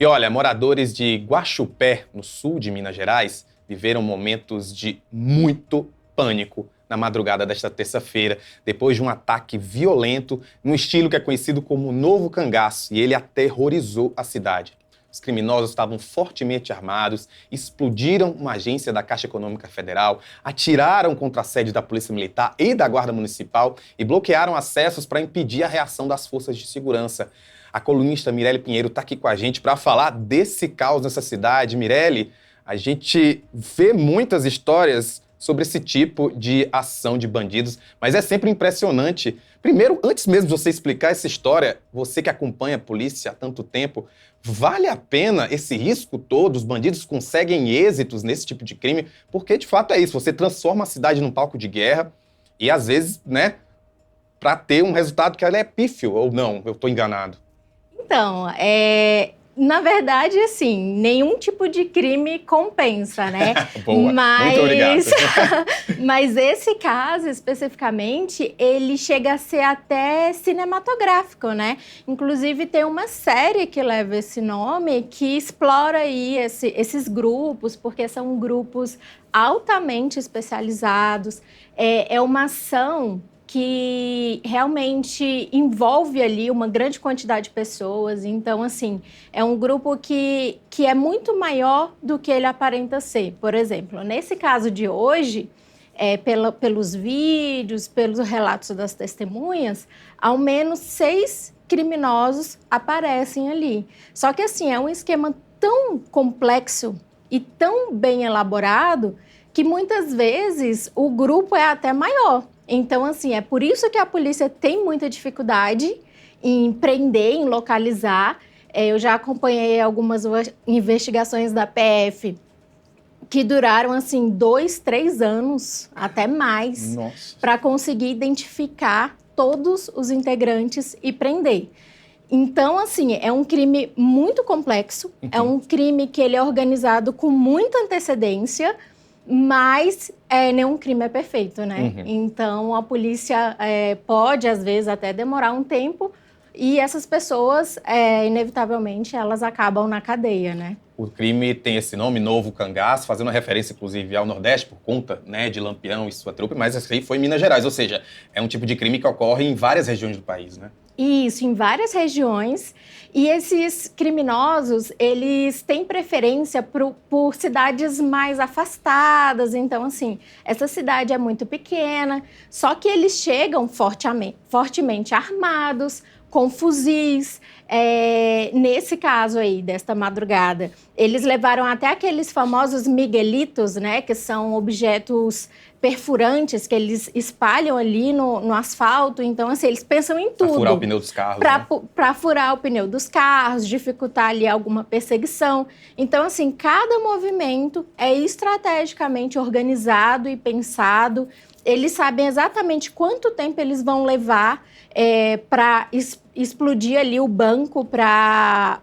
E olha, moradores de Guaxupé, no sul de Minas Gerais, viveram momentos de muito pânico na madrugada desta terça-feira, depois de um ataque violento num estilo que é conhecido como Novo Cangaço, e ele aterrorizou a cidade. Os criminosos estavam fortemente armados, explodiram uma agência da Caixa Econômica Federal, atiraram contra a sede da Polícia Militar e da Guarda Municipal e bloquearam acessos para impedir a reação das forças de segurança. A colunista Mirelle Pinheiro está aqui com a gente para falar desse caos nessa cidade. Mirelle, a gente vê muitas histórias sobre esse tipo de ação de bandidos, mas é sempre impressionante. Primeiro, antes mesmo de você explicar essa história, você que acompanha a polícia há tanto tempo, vale a pena esse risco todo? Os bandidos conseguem êxitos nesse tipo de crime? Porque, de fato, é isso. Você transforma a cidade num palco de guerra e, às vezes, né, para ter um resultado que ela é pífio, ou não, eu estou enganado. Então, na verdade, assim, nenhum tipo de crime compensa, né? Boa, muito obrigado. Mas esse caso, especificamente, ele chega a ser até cinematográfico, né? Inclusive, tem uma série que leva esse nome, que explora aí esses grupos, porque são grupos altamente especializados. É uma ação que realmente envolve ali uma grande quantidade de pessoas. Então, assim, é um grupo que é muito maior do que ele aparenta ser. Por exemplo, nesse caso de hoje, pelos vídeos, pelos relatos das testemunhas, ao menos 6 criminosos aparecem ali. Só que, assim, é um esquema tão complexo e tão bem elaborado que muitas vezes o grupo é até maior. Então, assim, é por isso que a polícia tem muita dificuldade em prender, em localizar. Eu já acompanhei algumas investigações da PF que duraram, assim, 2, 3 anos, até mais, para conseguir identificar todos os integrantes e prender. Então, assim, é um crime muito complexo, é um crime que ele é organizado com muita antecedência, mas nenhum crime é perfeito, né? Então, a polícia pode, às vezes, até demorar um tempo e essas pessoas, inevitavelmente, elas acabam na cadeia, né? O crime tem esse nome, Novo Cangaço, fazendo referência, inclusive, ao Nordeste, por conta, né, de Lampião e sua trupe, mas esse aí foi em Minas Gerais, ou seja, é um tipo de crime que ocorre em várias regiões do país, né? Isso, em várias regiões. E esses criminosos, eles têm preferência por cidades mais afastadas. Então, assim, essa cidade é muito pequena, só que eles chegam fortemente armados, com fuzis. Nesse caso aí, desta madrugada, eles levaram até aqueles famosos miguelitos, né, que são objetos perfurantes que eles espalham ali no asfalto. Então, assim, eles pensam em tudo. Para furar o pneu dos carros, Para furar o pneu dos carros, dificultar ali alguma perseguição. Então, assim, cada movimento é estrategicamente organizado e pensado. Eles sabem exatamente quanto tempo eles vão levar para explodir ali o banco, para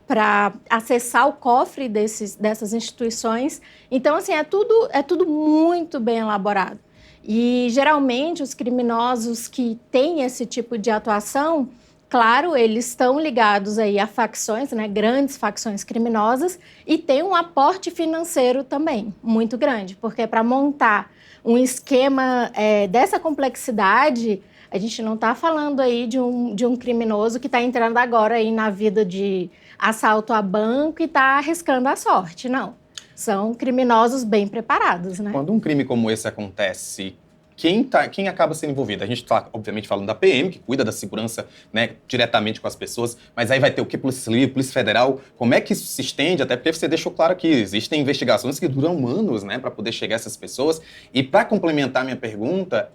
acessar o cofre dessas instituições. Então, assim, é tudo muito bem elaborado. E, geralmente, os criminosos que têm esse tipo de atuação, claro, eles estão ligados aí a facções, né, grandes facções criminosas, e tem um aporte financeiro também muito grande, porque para montar um esquema dessa complexidade, a gente não está falando aí de um criminoso que está entrando agora aí na vida de assalto a banco e está arriscando a sorte, não. São criminosos bem preparados, né? Quando um crime como esse acontece, quem acaba sendo envolvido? A gente está, obviamente, falando da PM, que cuida da segurança, né, diretamente com as pessoas, mas aí vai ter o quê? Polícia Civil, Polícia Federal? Como é que isso se estende? Até porque você deixou claro que existem investigações que duram anos, né, para poder chegar a essas pessoas. E para complementar minha pergunta,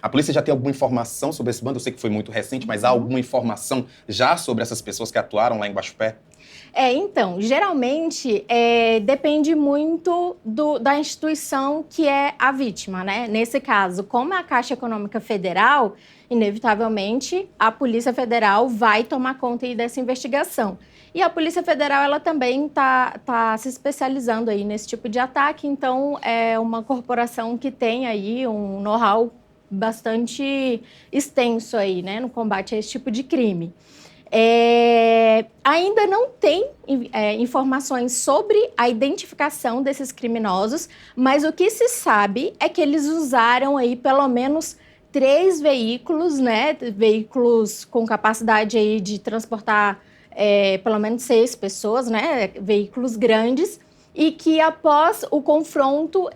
a polícia já tem alguma informação sobre esse bando? Eu sei que foi muito recente, mas há alguma informação já sobre essas pessoas que atuaram lá em Guaxupé? Então, geralmente, depende muito da instituição que é a vítima, né? Nesse caso, como é a Caixa Econômica Federal, inevitavelmente, a Polícia Federal vai tomar conta aí dessa investigação. E a Polícia Federal, ela também tá se especializando aí nesse tipo de ataque, então é uma corporação que tem aí um know-how bastante extenso aí, né, no combate a esse tipo de crime. Ainda não tem informações sobre a identificação desses criminosos, mas o que se sabe é que eles usaram aí pelo menos 3 veículos, né? Veículos com capacidade aí de transportar pelo menos 6 pessoas, né? Veículos grandes. E que após o confronto,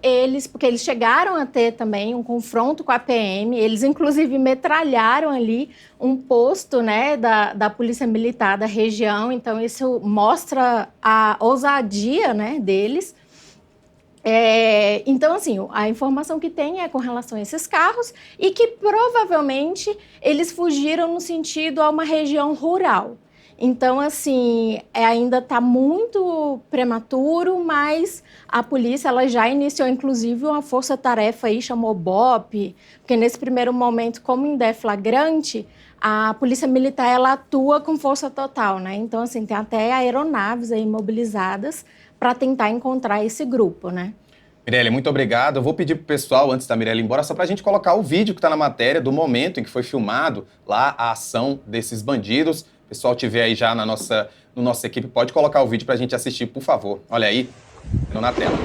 porque eles chegaram a ter também um confronto com a PM, eles inclusive metralharam ali um posto, né, da Polícia Militar da região, então isso mostra a ousadia, né, deles. Então, assim, a informação que tem é com relação a esses carros e que provavelmente eles fugiram no sentido a uma região rural. Então, assim, ainda está muito prematuro, mas a polícia ela já iniciou, inclusive, uma força-tarefa aí, chamou BOP, porque nesse primeiro momento, como ainda é flagrante, a Polícia Militar ela atua com força total, né? Então, assim, tem até aeronaves aí mobilizadas para tentar encontrar esse grupo, né? Mirelle, muito obrigado. Eu vou pedir pro pessoal, antes da Mirelle ir embora, só pra gente colocar o vídeo que está na matéria do momento em que foi filmado lá a ação desses bandidos. O pessoal tiver aí já no nossa equipe, pode colocar o vídeo pra gente assistir, por favor. Olha aí, na tela.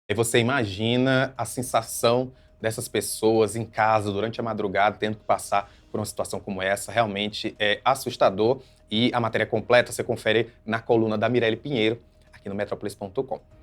E você imagina a sensação dessas pessoas em casa durante a madrugada, tendo que passar por uma situação como essa. Realmente é assustador. E a matéria completa você confere na coluna da Mirelle Pinheiro, aqui no Metropolis.com.